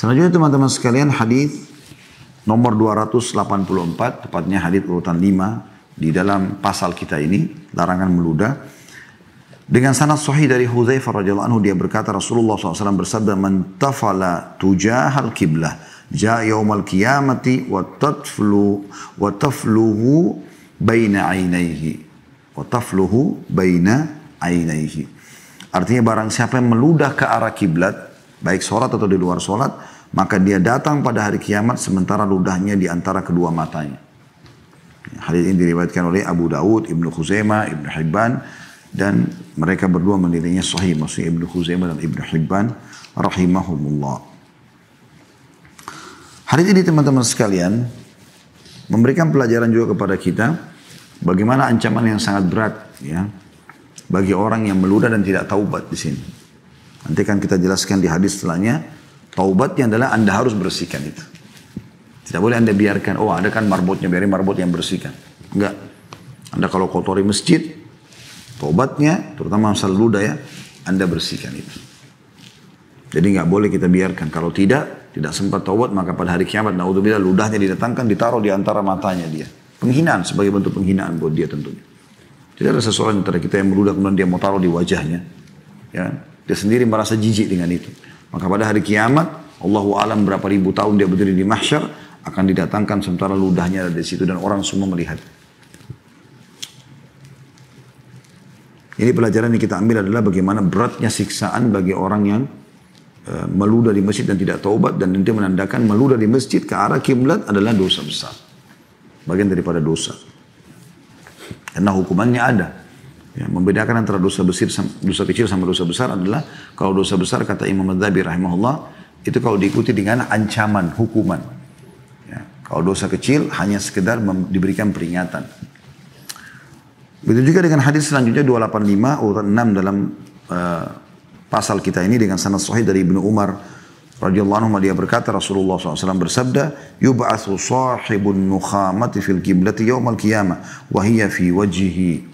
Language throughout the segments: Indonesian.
Selanjutnya teman-teman sekalian hadis nomor 284, tepatnya hadis urutan 5 di dalam pasal kita ini, larangan meludah. Dengan sanad sahih dari Hudzaifah radhiyallahu anhu, dia berkata Rasulullah SAW bersabda, "Man tafala tujahal qiblah, jaa yaumal qiyamati wa tafluhu baina ainaihi." Wa tafluhu baina ainaihi. Artinya barang siapa yang meludah ke arah kiblat, baik sholat atau di luar sholat, maka dia datang pada hari kiamat sementara ludahnya di antara kedua matanya. Hadis ini diriwayatkan oleh Abu Dawud, Ibnu Khuzaimah, Ibnu Hibban, dan mereka berdua menilainya sahih, maksudnya Ibnu Khuzaimah dan Ibnu Hibban rahimahumullah. Hadis ini teman-teman sekalian memberikan pelajaran juga kepada kita bagaimana ancaman yang sangat berat ya bagi orang yang meludah dan tidak taubat di sini. Nanti kan kita jelaskan di hadis setelahnya. Taubatnya adalah Anda harus bersihkan itu. Tidak boleh Anda biarkan, oh ada kan marbotnya, biarin marbot yang bersihkan. Enggak. Anda kalau kotori masjid, taubatnya, terutama masalah ludah ya, Anda bersihkan itu. Jadi enggak boleh kita biarkan. Kalau tidak sempat taubat, maka pada hari kiamat, naudzubillah, ludahnya didatangkan, ditaruh di antara matanya dia. Penghinaan, sebagai bentuk penghinaan buat dia tentunya. Jadi ada seseorang antara kita yang meludah, kemudian dia mau taruh di wajahnya. Ya, dia sendiri merasa jijik dengan itu. Maka pada hari kiamat, Allahu alam berapa ribu tahun dia berdiri di mahsyar, akan didatangkan sementara ludahnya ada di situ dan orang semua melihat. Ini pelajaran yang kita ambil adalah bagaimana beratnya siksaan bagi orang yang meludah di masjid dan tidak taubat, dan nanti menandakan meludah di masjid ke arah kiblat adalah dosa besar. Bagian daripada dosa. Karena hukumannya ada. Ya, membedakan antara dosa kecil sama dosa besar adalah kalau dosa besar kata Imam Adz-Dzahabi rahimahullah itu kalau diikuti dengan ancaman hukuman. Ya, kalau dosa kecil hanya sekedar diberikan peringatan. Begitu juga dengan hadis selanjutnya 285 urutan 6 dalam pasal kita ini dengan sanad sahih dari Ibnu Umar radhiyallahu anhu, dia berkata Rasulullah SAW bersabda, "Yub'atsu sahibun nukhamati fil qiblati yaumal qiyamah wa hiya fi wajhihi."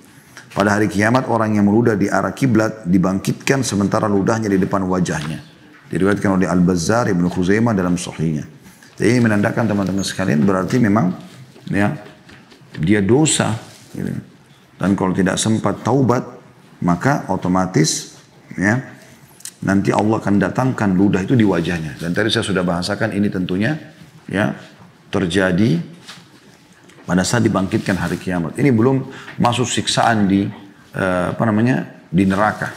Pada hari kiamat orang yang meludah di arah kiblat dibangkitkan sementara ludahnya di depan wajahnya. Diriwayatkan oleh Al-Bazzar, Ibnu Khuzaimah dalam sahihnya. Jadi ini menandakan teman-teman sekalian berarti memang ya dia dosa. Gitu. Dan kalau tidak sempat taubat maka otomatis ya nanti Allah akan datangkan ludah itu di wajahnya. Dan tadi saya sudah bahasakan ini tentunya ya terjadi pada saat dibangkitkan hari kiamat. Ini belum masuk siksaan di di neraka.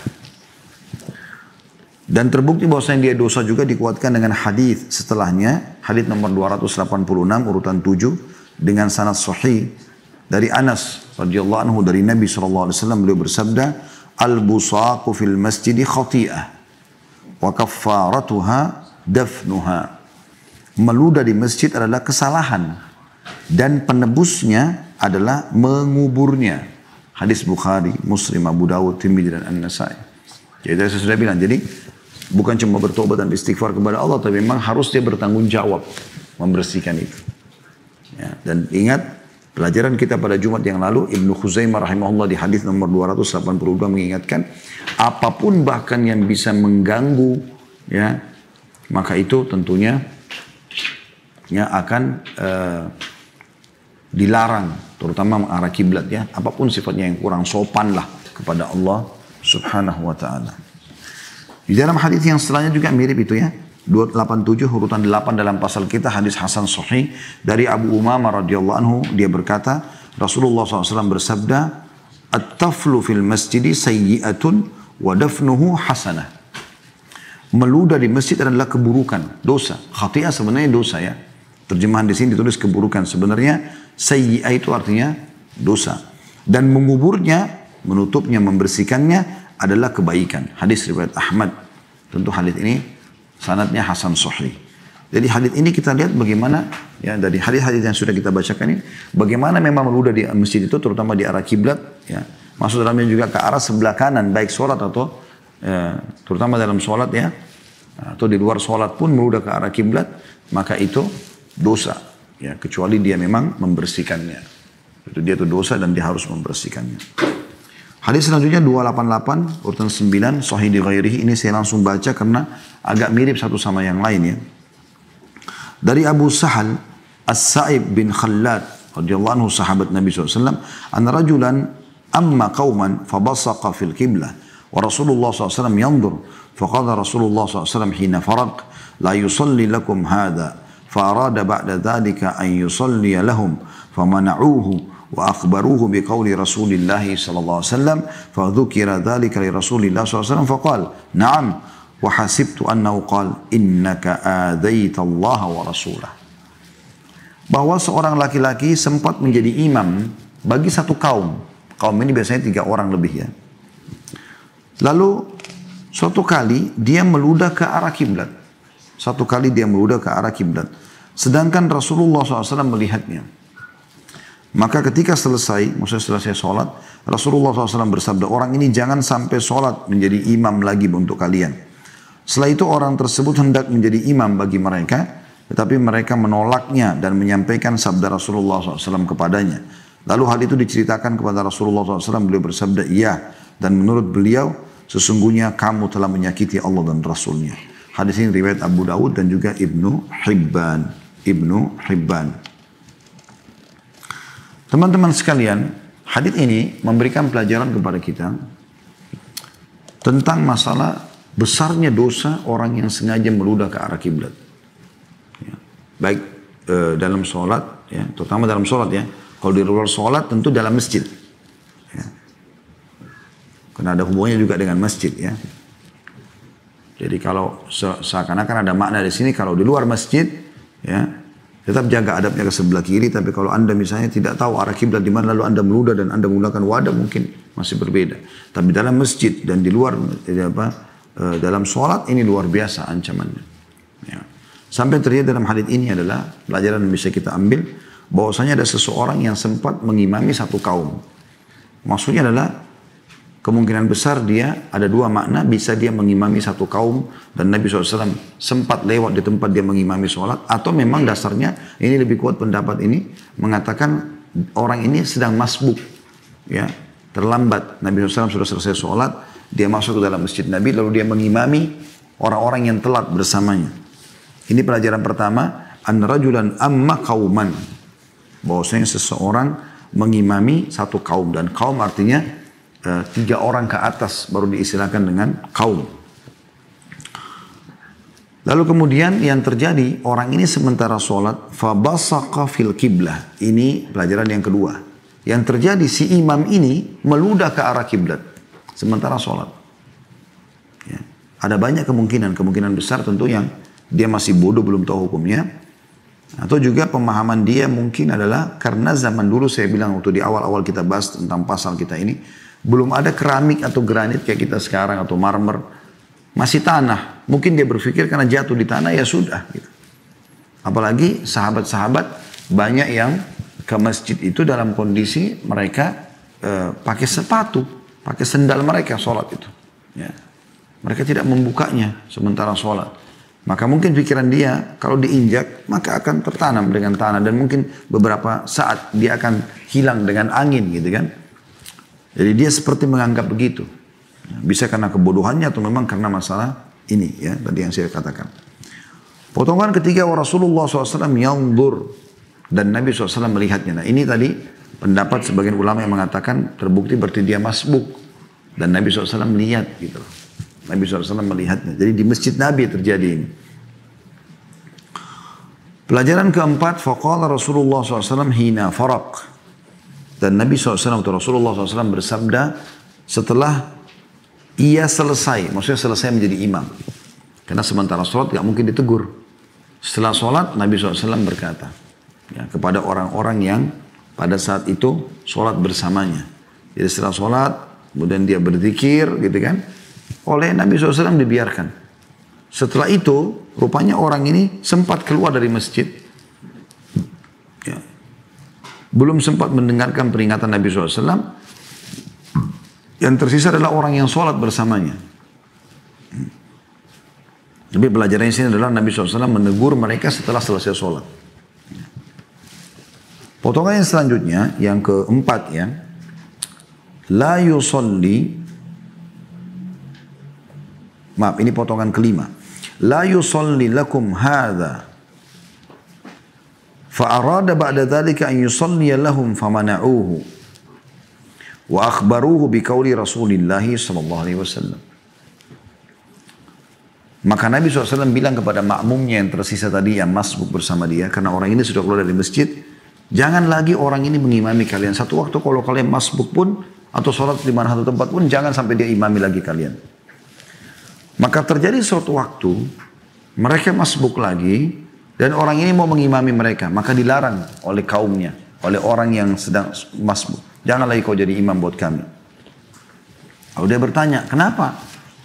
Dan terbukti bahwasanya dia dosa juga dikuatkan dengan hadis setelahnya, hadis nomor 286 urutan 7 dengan sanad sahih dari Anas radhiyallahu anhu dari Nabi sallallahu alaihi wasallam, beliau bersabda, "Al-busaqu fil masjid khati'ah wa kaffaratuha dafnuha." Meludah di masjid adalah kesalahan dan penebusnya adalah menguburnya. Hadis Bukhari, Muslim, Abu Dawud, Tirmidzi dan An-Nasai. Jadi saya sudah bilang, jadi bukan cuma bertobat dan istighfar kepada Allah, tapi memang harus dia bertanggung jawab membersihkan itu. Ya, dan ingat pelajaran kita pada Jumat yang lalu, Ibnu Khuzaimah rahimahullah di hadis nomor 282 mengingatkan, apapun bahkan yang bisa mengganggu, ya, maka itu tentunya ya akan dilarang, terutama mengarah kiblat ya, apapun sifatnya yang kurang sopan lah kepada Allah Subhanahu wa taala. Di dalam hadis yang setelahnya juga mirip itu ya, 287 urutan 8 dalam pasal kita, hadis hasan sahih dari Abu Umamah radhiyallahu anhu, dia berkata Rasulullah SAW bersabda, "At-taflu fil masjidi sayyi'atun wa dafnuhu hasanah." Meludah di masjid adalah keburukan, dosa. Khati'ah sebenarnya dosa ya. Terjemahan di sini ditulis keburukan. Sebenarnya sayyi'ah itu artinya dosa. Dan menguburnya, menutupnya, membersihkannya adalah kebaikan. Hadis riwayat Ahmad. Tentu hadis ini sanadnya hasan sahih. Jadi hadis ini kita lihat bagaimana ya dari hadis-hadis yang sudah kita bacakan ini, bagaimana memang meludah di masjid itu terutama di arah kiblat ya. Masuk dalamnya juga ke arah sebelah kanan baik sholat atau terutama dalam sholat ya, atau di luar sholat pun meludah ke arah kiblat, maka itu dosa ya, kecuali dia memang membersihkannya. Itu dia itu dosa dan dia harus membersihkannya. Hadis selanjutnya 288 urutan 9 sahih di ghairihi, ini saya langsung baca karena agak mirip satu sama yang lain ya. Dari Abu Sahal As-Sa'ib bin Khallad radhiyallahu anhu sahabat Nabi SAW, anna rajulan amma qauman fabasaqa fil qiblah wa Rasulullah SAW yanzur faqala Rasulullah SAW hina faraq la yusalli lakum hadha fa arada ba'da dhalika an yusalli lahum famana'uhu wa akhbaruhu biqauli Rasulillah sallallahu alaihi wasallam fa dhukira dhalika li Rasulillah sallallahu alaihi wasallam faqala na'am wa hasibtu annahu qala innaka adaita Allah wa rasulah. Bahwa seorang laki-laki sempat menjadi imam bagi satu kaum. Kaum ini biasanya 3 orang lebih ya. Lalu suatu kali dia meludah ke arah kiblat. Satu kali dia meludah ke arah kiblat. Sedangkan Rasulullah SAW melihatnya. Maka ketika selesai, maksudnya selesai sholat, Rasulullah SAW bersabda, orang ini jangan sampai sholat menjadi imam lagi untuk kalian. Setelah itu orang tersebut hendak menjadi imam bagi mereka, tetapi mereka menolaknya dan menyampaikan sabda Rasulullah SAW kepadanya. Lalu hal itu diceritakan kepada Rasulullah SAW, beliau bersabda, iya, dan menurut beliau, sesungguhnya kamu telah menyakiti Allah dan Rasulnya. Hadis ini riwayat Abu Dawud dan juga Ibnu Hibban. Teman-teman sekalian, hadis ini memberikan pelajaran kepada kita tentang masalah besarnya dosa orang yang sengaja meludah ke arah kiblat. Ya. Baik dalam sholat, ya, terutama dalam sholat ya. Kalau di luar sholat tentu dalam masjid. Ya. Karena ada hubungannya juga dengan masjid ya. Jadi kalau seakan-akan ada makna di sini, kalau di luar masjid, ya, tetap jaga adabnya ke sebelah kiri. Tapi kalau anda misalnya tidak tahu arah kiblat di mana, lalu anda meludah dan anda menggunakan wadah, mungkin masih berbeda. Tapi dalam masjid dan di luar, dalam sholat ini luar biasa ancamannya. Ya. Sampai terjadi dalam hadits ini adalah pelajaran yang bisa kita ambil, bahwasanya ada seseorang yang sempat mengimami satu kaum. Maksudnya adalah kemungkinan besar dia ada 2 makna, bisa dia mengimami satu kaum dan Nabi SAW sempat lewat di tempat dia mengimami sholat, atau memang dasarnya ini lebih kuat pendapat ini mengatakan orang ini sedang masbuk, ya, terlambat. Nabi SAW sudah selesai sholat, dia masuk ke dalam masjid Nabi, lalu dia mengimami orang-orang yang telat bersamanya. Ini pelajaran pertama, an rajulan amma qauman, bahwasanya seseorang mengimami satu kaum, dan kaum artinya 3 orang ke atas baru diistilahkan dengan kaum. Lalu kemudian yang terjadi, orang ini sementara sholat fabasaqa fil qiblah. Ini pelajaran yang kedua. Yang terjadi, si imam ini meludah ke arah kiblat sementara sholat. Ya. Ada banyak kemungkinan besar tentu yang dia masih bodoh, belum tahu hukumnya. Atau juga pemahaman dia mungkin adalah karena zaman dulu, saya bilang waktu di awal-awal kita bahas tentang pasal kita ini, belum ada keramik atau granit kayak kita sekarang atau marmer. Masih tanah. Mungkin dia berpikir karena jatuh di tanah ya sudah. Gitu. Apalagi sahabat-sahabat banyak yang ke masjid itu dalam kondisi mereka pakai sepatu, pakai sendal mereka sholat itu. Ya. Mereka tidak membukanya sementara sholat. Maka mungkin pikiran dia kalau diinjak maka akan tertanam dengan tanah. Dan mungkin beberapa saat dia akan hilang dengan angin gitu kan. Jadi dia seperti menganggap begitu. Bisa karena kebodohannya atau memang karena masalah ini ya tadi yang saya katakan. Potongan ketiga, Rasulullah SAW yanzur, dan Nabi SAW melihatnya. Nah ini tadi pendapat sebagian ulama yang mengatakan terbukti berarti dia masbuk. Dan Nabi SAW melihat gitu. Nabi SAW melihatnya. Jadi di masjid Nabi terjadi ini. Pelajaran keempat, faqala Rasulullah SAW hina faraq. Dan Nabi SAW atau Rasulullah SAW bersabda setelah ia selesai, maksudnya selesai menjadi imam. Karena sementara sholat gak mungkin ditegur. Setelah sholat Nabi SAW berkata ya, kepada orang-orang yang pada saat itu sholat bersamanya. Jadi setelah sholat kemudian dia berzikir gitu kan. Oleh Nabi SAW dibiarkan. Setelah itu rupanya orang ini sempat keluar dari masjid. Ya. Belum sempat mendengarkan peringatan Nabi SAW. Yang tersisa adalah orang yang sholat bersamanya. Tapi pelajarannya sini adalah Nabi SAW menegur mereka setelah selesai sholat. Potongan yang selanjutnya, yang keempat ya. La yusalli. Maaf, ini potongan kelima. La yusalli lakum hadha Fa'arada ba'da dhalika an yusalliya lahum famana'uhu. Wa akhbaruhu biqauli Rasulillahi sallallahu alaihi wasallam. Maka Nabi SAW bilang kepada makmumnya yang tersisa tadi yang masbuk bersama dia, karena orang ini sudah keluar dari masjid, jangan lagi orang ini mengimami kalian. Satu waktu kalau kalian masbuk pun, atau sholat di mana satu tempat pun, jangan sampai dia imami lagi kalian. Maka terjadi suatu waktu, mereka masbuk lagi, dan orang ini mau mengimami mereka. Maka dilarang oleh kaumnya, oleh orang yang sedang masbuk. Jangan lagi kau jadi imam buat kami. Lalu dia bertanya, kenapa?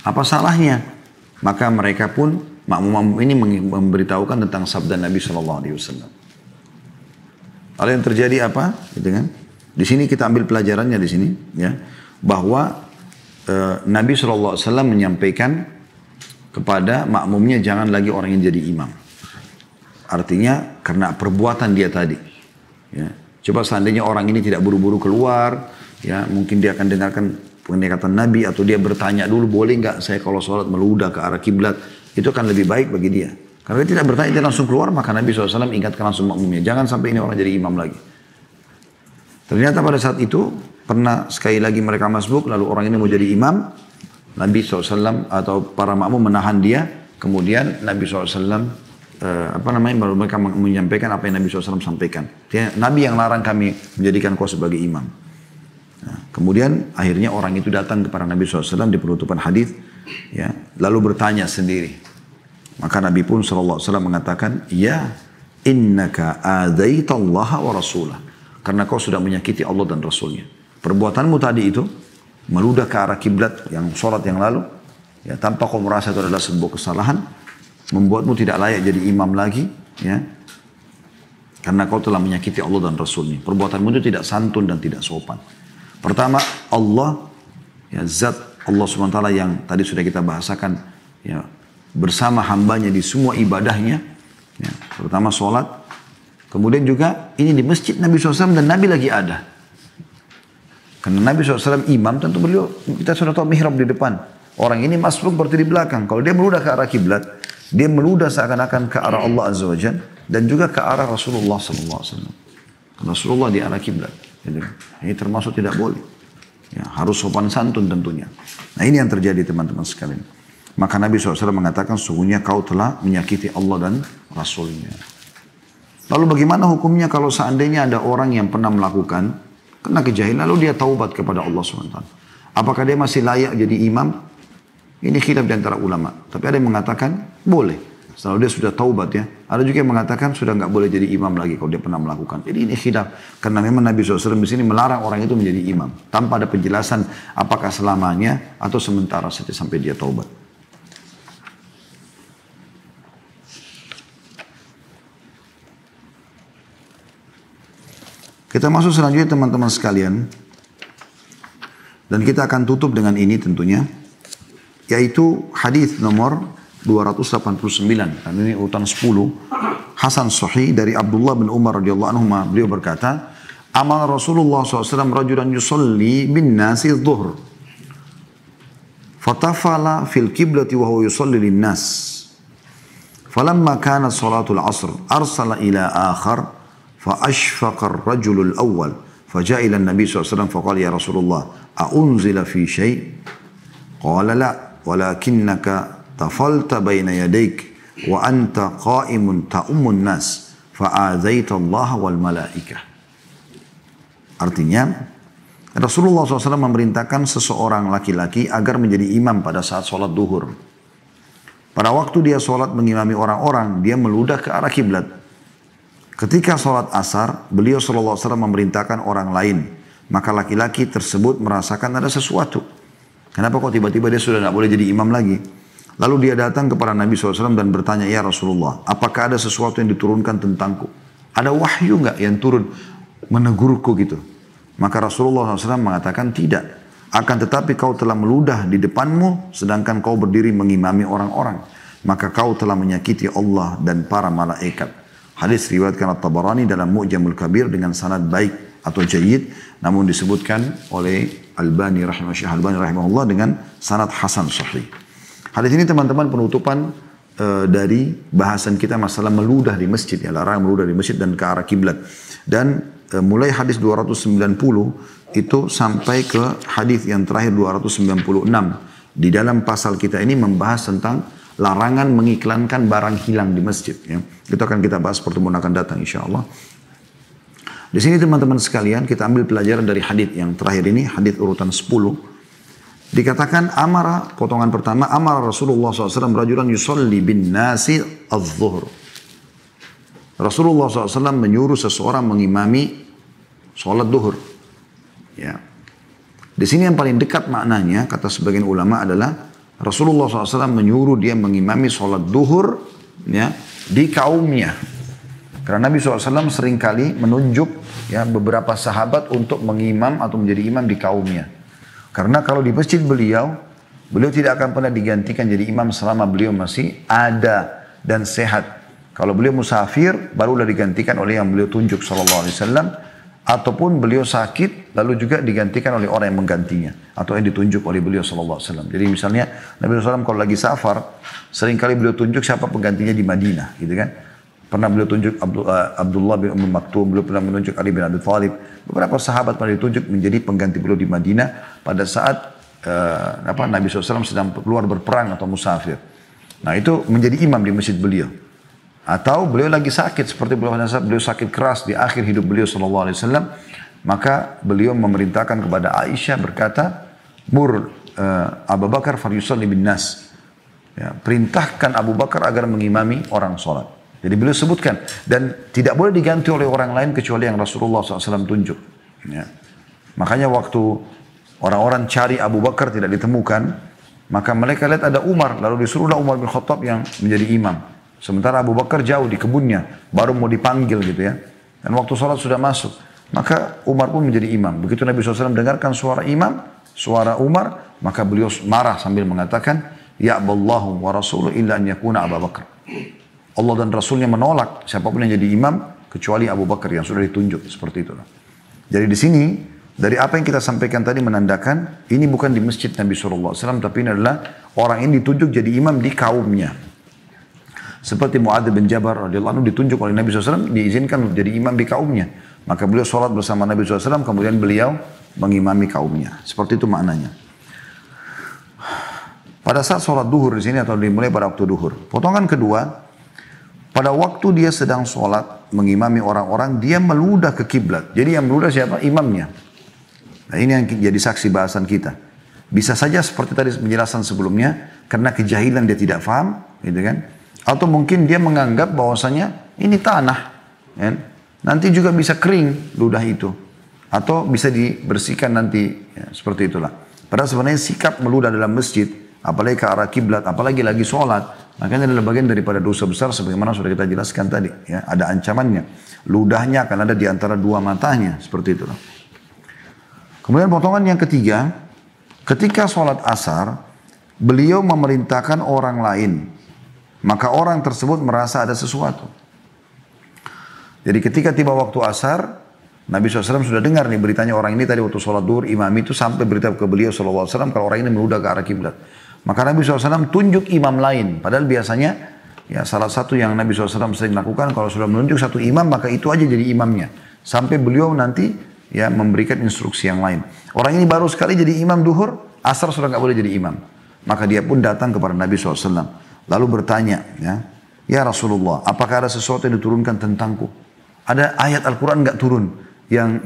Apa salahnya? Maka mereka pun, makmum-makmum ini memberitahukan tentang sabda Nabi SAW. Lalu yang terjadi apa? Gitu kan? Di sini kita ambil pelajarannya di sini, ya, bahwa Nabi SAW menyampaikan kepada makmumnya jangan lagi orang yang jadi imam. Artinya karena perbuatan dia tadi. Ya. Coba seandainya orang ini tidak buru-buru keluar, ya, mungkin dia akan dengarkan pendekatan Nabi, atau dia bertanya dulu, boleh nggak saya kalau sholat meludah ke arah kiblat, itu akan lebih baik bagi dia. Karena dia tidak bertanya, dia langsung keluar, maka Nabi SAW ingatkan langsung makmumnya, jangan sampai ini orang jadi imam lagi. Ternyata pada saat itu, pernah sekali lagi mereka masbuk, lalu orang ini mau jadi imam, Nabi SAW atau para makmum menahan dia, kemudian Nabi SAW, baru mereka menyampaikan apa yang Nabi SAW sampaikan. Nabi yang larang kami menjadikan kau sebagai imam. Nah, kemudian akhirnya orang itu datang kepada Nabi SAW di penutupan hadis, ya, lalu bertanya sendiri. Maka Nabi pun SAW mengatakan, ya, innaka adaitallaha wa rasulah. Karena kau sudah menyakiti Allah dan Rasulnya. Perbuatanmu tadi itu, meludah ke arah kiblat yang sholat yang lalu, ya, tanpa kau merasa itu adalah sebuah kesalahan, membuatmu tidak layak jadi imam lagi, ya, karena kau telah menyakiti Allah dan Rasulnya. Perbuatanmu itu tidak santun dan tidak sopan. Pertama, Allah, ya, zat Allah SWT yang tadi sudah kita bahasakan, ya, bersama hambanya di semua ibadahnya, ya, terutama sholat. Kemudian juga ini di masjid Nabi SAW dan Nabi lagi ada. Karena Nabi SAW imam, tentu beliau, kita sudah tahu mihrab di depan. Orang ini masbuk berarti di belakang. Kalau dia meludah ke arah kiblat, dia meludah seakan-akan ke arah Allah Azza wa Jalla dan juga ke arah Rasulullah SAW. Rasulullah di arah kiblat. Ini termasuk tidak boleh. Ya, harus sopan santun tentunya. Nah, ini yang terjadi teman-teman sekalian. Maka Nabi SAW mengatakan, sungguhnya kau telah menyakiti Allah dan Rasulnya. Lalu bagaimana hukumnya kalau seandainya ada orang yang pernah melakukan, kena kejahilan, lalu dia taubat kepada Allah SWT. Apakah dia masih layak jadi imam? Ini khilaf di antara ulama. Tapi ada yang mengatakan, boleh. Setelah dia sudah taubat, ya. Ada juga yang mengatakan sudah nggak boleh jadi imam lagi kalau dia pernah melakukan. Jadi ini khilaf. Karena memang Nabi SAW di sini melarang orang itu menjadi imam. Tanpa ada penjelasan apakah selamanya atau sementara saja sampai dia taubat. Kita masuk selanjutnya teman-teman sekalian. Dan kita akan tutup dengan ini tentunya. Yaitu hadis nomor 289. Dan ini urutan 10. Hasan Sahih dari Abdullah bin Umar radhiyallahu anhu. Beliau berkata, amal Rasulullah SAW rajulan yusalli bin nasi dhuhr. Fatafala fil kiblati wa huwa yusalli lin nas. Falamma kana salatul asr arsala ila akhar fa ashfaqa ar-rajul al-awwal faja'a ila an-nabi sallallahu alaihi wasallam faqala ya Rasulullah a unzila fi shay' qala la walakinnaka tafalta baina yadayk wa anta qa'imun ta'ummun nas fa'adzaita Allah wal malaikah. Artinya Rasulullah SAW memerintahkan seseorang laki-laki agar menjadi imam pada saat sholat duhur. Pada waktu dia sholat mengimami orang-orang, dia meludah ke arah kiblat. Ketika sholat asar, beliau SAW memerintahkan orang lain. Maka laki-laki tersebut merasakan ada sesuatu. Kenapa kok tiba-tiba dia sudah tidak boleh jadi imam lagi? Lalu dia datang kepada Nabi SAW dan bertanya, ya Rasulullah, apakah ada sesuatu yang diturunkan tentangku? Ada wahyu nggak yang turun menegurku gitu? Maka Rasulullah SAW mengatakan tidak. Akan tetapi kau telah meludah di depanmu sedangkan kau berdiri mengimami orang-orang. Maka kau telah menyakiti Allah dan para malaikat. Hadis riwayatkan At-Tabarani dalam Mu'jamul Kabir dengan sanad baik atau jayyid. Namun disebutkan oleh Albani rahimahullah dengan sanad hasan sahih. Hadis ini teman-teman penutupan dari bahasan kita masalah meludah di masjid, ya, larangan meludah di masjid dan ke arah kiblat. Dan mulai hadis 290 itu sampai ke hadis yang terakhir 296. Di dalam pasal kita ini membahas tentang larangan mengiklankan barang hilang di masjid. Ya. Itu akan kita bahas pertemuan akan datang insya Allah. Di sini teman-teman sekalian kita ambil pelajaran dari hadis yang terakhir ini, hadis urutan 10. Dikatakan amara, potongan pertama, amara Rasulullah SAW rajulan yusalli bin nasi az-zuhr. Rasulullah SAW menyuruh seseorang mengimami sholat duhur. Ya. Di sini yang paling dekat maknanya, kata sebagian ulama adalah Rasulullah SAW menyuruh dia mengimami sholat duhur, ya, di kaumnya. Karena Nabi SAW seringkali menunjuk, ya, beberapa sahabat untuk mengimam atau menjadi imam di kaumnya. Karena kalau di masjid beliau tidak akan pernah digantikan jadi imam selama beliau masih ada dan sehat. Kalau beliau musafir, barulah digantikan oleh yang beliau tunjuk sallallahu alaihi wasallam. Ataupun beliau sakit, lalu juga digantikan oleh orang yang menggantinya. Atau yang ditunjuk oleh beliau sallallahu alaihi wasallam. Jadi misalnya Nabi SAW kalau lagi safar, seringkali beliau tunjuk siapa penggantinya di Madinah, gitu kan. Pernah beliau tunjuk Abdullah bin Maktum, beliau pernah menunjuk Ali bin Abi Thalib. Beberapa sahabat pernah ditunjuk menjadi pengganti beliau di Madinah pada saat Nabi SAW sedang keluar berperang atau musafir. Nah itu menjadi imam di masjid beliau. Atau beliau lagi sakit, seperti beliau sakit keras di akhir hidup beliau SAW. Maka beliau memerintahkan kepada Aisyah berkata, Mur Abu Bakar falyusalli bin nas. Ya, perintahkan Abu Bakar agar mengimami orang sholat. Jadi beliau sebutkan, dan tidak boleh diganti oleh orang lain kecuali yang Rasulullah SAW tunjuk. Ya. Makanya waktu orang-orang cari Abu Bakar tidak ditemukan, maka mereka lihat ada Umar, lalu disuruhlah Umar bin Khattab yang menjadi imam. Sementara Abu Bakar jauh di kebunnya, baru mau dipanggil gitu ya. Dan waktu sholat sudah masuk, maka Umar pun menjadi imam. Begitu Nabi SAW dengarkan suara imam, suara Umar, maka beliau marah sambil mengatakan, Ya Allahu wa Rasuluh illa an yakuna Abu Bakar. Allah dan Rasulnya menolak siapapun yang jadi imam kecuali Abu Bakar yang sudah ditunjuk seperti itulah. Jadi di sini dari apa yang kita sampaikan tadi menandakan ini bukan di masjid Nabi SAW, tapi ini adalah orang ini ditunjuk jadi imam di kaumnya. Seperti Mu'adz bin Jabal radhiyallahu anhu ditunjuk oleh Nabi SAW, diizinkan jadi imam di kaumnya. Maka beliau sholat bersama Nabi SAW, kemudian beliau mengimami kaumnya. Seperti itu maknanya. Pada saat sholat duhur di sini atau dimulai pada waktu duhur. Potongan kedua. Pada waktu dia sedang sholat, mengimami orang-orang, dia meludah ke kiblat. Jadi yang meludah siapa? Imamnya. Nah ini yang jadi saksi bahasan kita. Bisa saja seperti tadi penjelasan sebelumnya, karena kejahilan dia tidak paham, gitu kan? Atau mungkin dia menganggap bahwasanya ini tanah, kan? Nanti juga bisa kering ludah itu. Atau bisa dibersihkan nanti, ya, seperti itulah. Padahal sebenarnya sikap meludah dalam masjid, apalagi ke arah kiblat, apalagi lagi sholat, makanya adalah bagian daripada dosa besar sebagaimana sudah kita jelaskan tadi. Ya, ada ancamannya. Ludahnya akan ada di antara dua matanya. Seperti itulah. Kemudian potongan yang ketiga. Ketika sholat asar. Beliau memerintahkan orang lain. Maka orang tersebut merasa ada sesuatu. Jadi ketika tiba waktu asar. Nabi SAW sudah dengar nih beritanya orang ini tadi waktu sholat duhur. Imam itu sampai berita ke beliau SAW. Kalau orang ini meludah ke arah kiblat. Maka Nabi SAW tunjuk imam lain. Padahal biasanya ya salah satu yang Nabi SAW sering lakukan. Kalau sudah menunjuk satu imam maka itu aja jadi imamnya. Sampai beliau nanti ya memberikan instruksi yang lain. Orang ini baru sekali jadi imam duhur. Asar sudah nggak boleh jadi imam. Maka dia pun datang kepada Nabi SAW. Lalu bertanya. Ya Rasulullah, apakah ada sesuatu yang diturunkan tentangku? Ada ayat Al-Quran nggak turun yang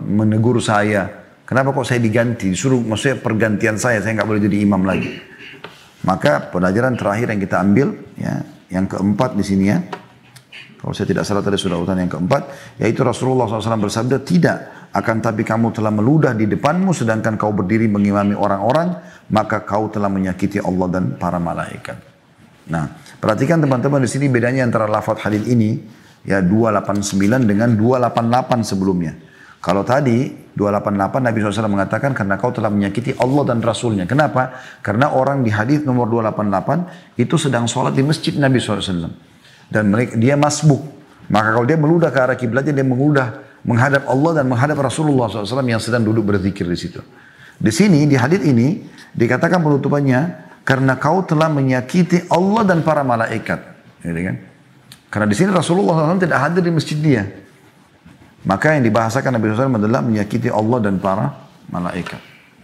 menegur saya? Kenapa kok saya diganti? Disuruh, maksudnya pergantian saya nggak boleh jadi imam lagi. Maka pelajaran terakhir yang kita ambil, ya, yang keempat di sini ya. Kalau saya tidak salah tadi sudah urutan yang keempat, yaitu Rasulullah SAW bersabda, tidak, akan tapi kamu telah meludah di depanmu, sedangkan kau berdiri mengimami orang-orang, maka kau telah menyakiti Allah dan para malaikat. Nah, perhatikan teman-teman di sini bedanya antara lafaz hadis ini, ya 289 dengan 288 sebelumnya. Kalau tadi 288 Nabi SAW mengatakan karena kau telah menyakiti Allah dan Rasulnya. Kenapa? Karena orang di hadis nomor 288 itu sedang sholat di masjid Nabi SAW. Dan dia masbuk. Maka kalau dia meludah ke arah kiblatnya, dia meludah menghadap Allah dan menghadap Rasulullah SAW yang sedang duduk berzikir di situ. Di sini, di hadis ini, dikatakan penutupannya, karena kau telah menyakiti Allah dan para malaikat. Gitu kan? Karena di sini Rasulullah SAW tidak hadir di masjid dia. Maka yang dibahasakan Nabi SAW adalah menyakiti Allah dan para malaikat.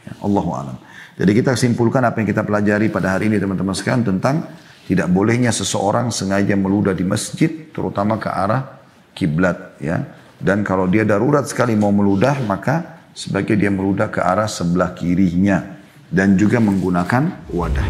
Ya, Allahu a'lam. Jadi kita simpulkan apa yang kita pelajari pada hari ini teman-teman sekalian tentang tidak bolehnya seseorang sengaja meludah di masjid, terutama ke arah kiblat, ya. Dan kalau dia darurat sekali mau meludah, maka sebaiknya dia meludah ke arah sebelah kirinya dan juga menggunakan wadah.